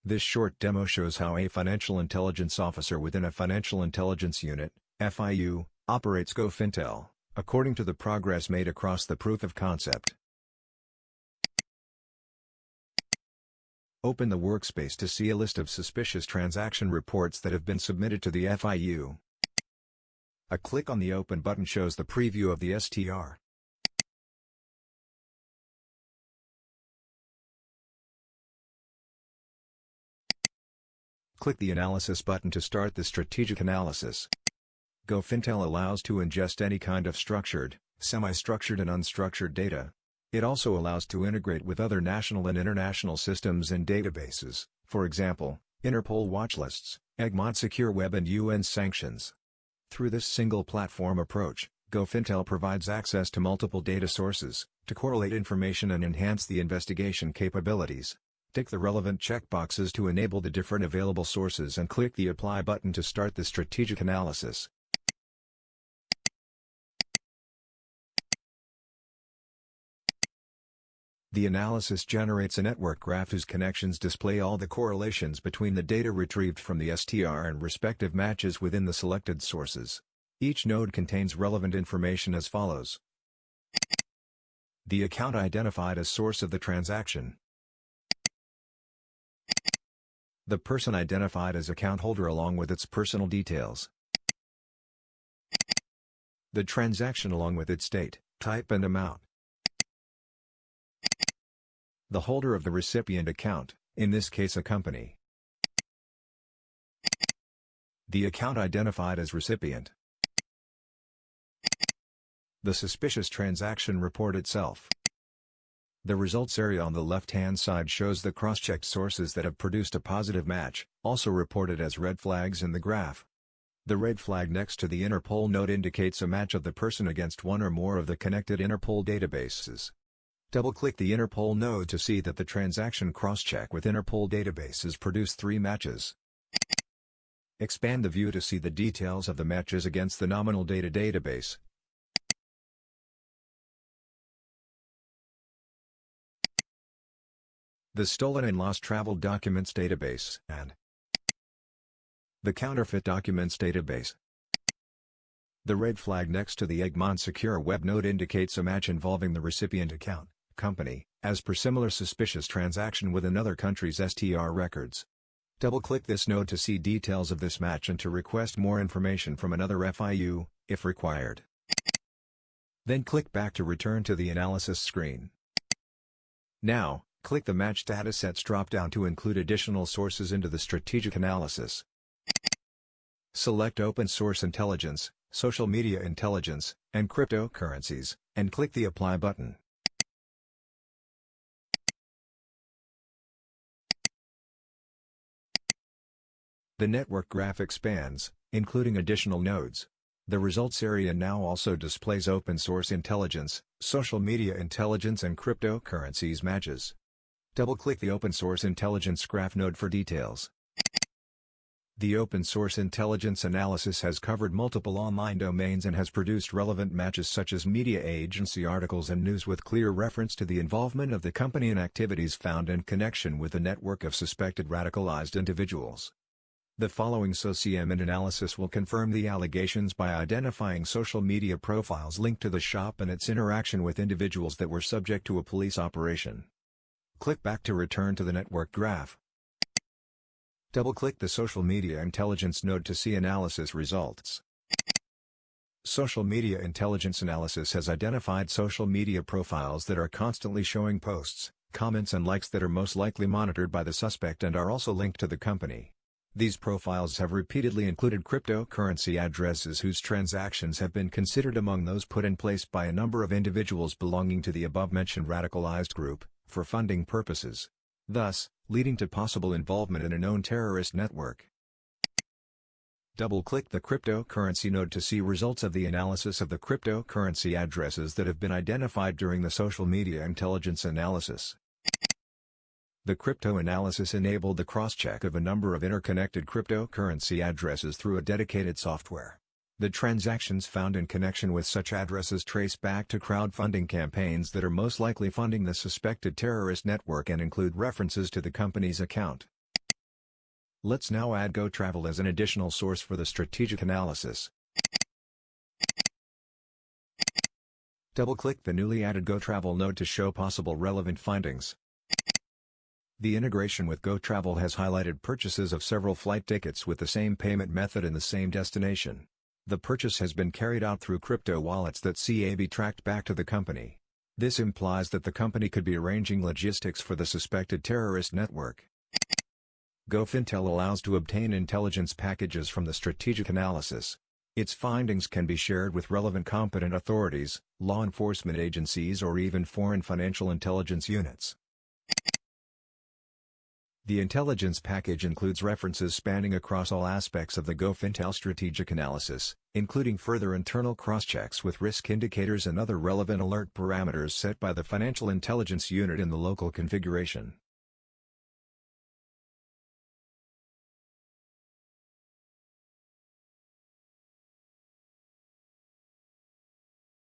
This short demo shows how a financial intelligence officer within a financial intelligence unit, FIU, operates goFintel, according to the progress made across the proof of concept. Open the workspace to see a list of suspicious transaction reports that have been submitted to the FIU. A click on the Open button shows the preview of the STR. Click the Analysis button to start the strategic analysis. goFintel allows to ingest any kind of structured, semi-structured and unstructured data. It also allows to integrate with other national and international systems and databases, for example, Interpol watchlists, Egmont Secure Web and UN sanctions. Through this single platform approach, goFintel provides access to multiple data sources, to correlate information and enhance the investigation capabilities. Tick the relevant checkboxes to enable the different available sources and click the Apply button to start the strategic analysis. The analysis generates a network graph whose connections display all the correlations between the data retrieved from the STR and respective matches within the selected sources. Each node contains relevant information as follows: the account identified as source of the transaction, the person identified as account holder along with its personal details, the transaction along with its date, type and amount, the holder of the recipient account, in this case a company, the account identified as recipient, the suspicious transaction report itself. The results area on the left-hand side shows the cross-checked sources that have produced a positive match, also reported as red flags in the graph. The red flag next to the Interpol node indicates a match of the person against one or more of the connected Interpol databases. Double-click the Interpol node to see that the transaction cross-check with Interpol databases produced 3 matches. Expand the view to see the details of the matches against the nominal data database. The stolen and lost travel documents database and the counterfeit documents database. The red flag next to the Egmont Secure Web node indicates a match involving the recipient account, company, as per similar suspicious transaction with another country's STR records. Double-click this node to see details of this match and to request more information from another FIU, if required. Then click back to return to the analysis screen. Now, click the Match Datasets drop-down to include additional sources into the strategic analysis. Select Open Source Intelligence, Social Media Intelligence, and Cryptocurrencies, and click the Apply button. The network graph expands, including additional nodes. The results area now also displays Open Source Intelligence, Social Media Intelligence and Cryptocurrencies matches. Double-click the Open Source Intelligence graph node for details. The Open Source Intelligence analysis has covered multiple online domains and has produced relevant matches such as media agency articles and news with clear reference to the involvement of the company in activities found in connection with a network of suspected radicalized individuals. The following SOCIEM analysis will confirm the allegations by identifying social media profiles linked to the shop and its interaction with individuals that were subject to a police operation. Click back to return to the network graph. Double-click the Social Media Intelligence node to see analysis results. Social Media Intelligence analysis has identified social media profiles that are constantly showing posts, comments and likes that are most likely monitored by the suspect and are also linked to the company. These profiles have repeatedly included cryptocurrency addresses whose transactions have been considered among those put in place by a number of individuals belonging to the above-mentioned radicalized group, for funding purposes, thus, leading to possible involvement in a known terrorist network. Double-click the Cryptocurrency node to see results of the analysis of the cryptocurrency addresses that have been identified during the Social Media Intelligence analysis. The crypto analysis enabled the cross-check of a number of interconnected cryptocurrency addresses through a dedicated software. The transactions found in connection with such addresses trace back to crowdfunding campaigns that are most likely funding the suspected terrorist network and include references to the company's account. Let's now add goTravel as an additional source for the strategic analysis. Double-click the newly added goTravel node to show possible relevant findings. The integration with goTravel has highlighted purchases of several flight tickets with the same payment method and the same destination. The purchase has been carried out through crypto wallets that can be tracked back to the company. This implies that the company could be arranging logistics for the suspected terrorist network. goFintel allows to obtain intelligence packages from the strategic analysis. Its findings can be shared with relevant competent authorities, law enforcement agencies or even foreign financial intelligence units. The intelligence package includes references spanning across all aspects of the goFintel strategic analysis, including further internal cross-checks with risk indicators and other relevant alert parameters set by the financial intelligence unit in the local configuration.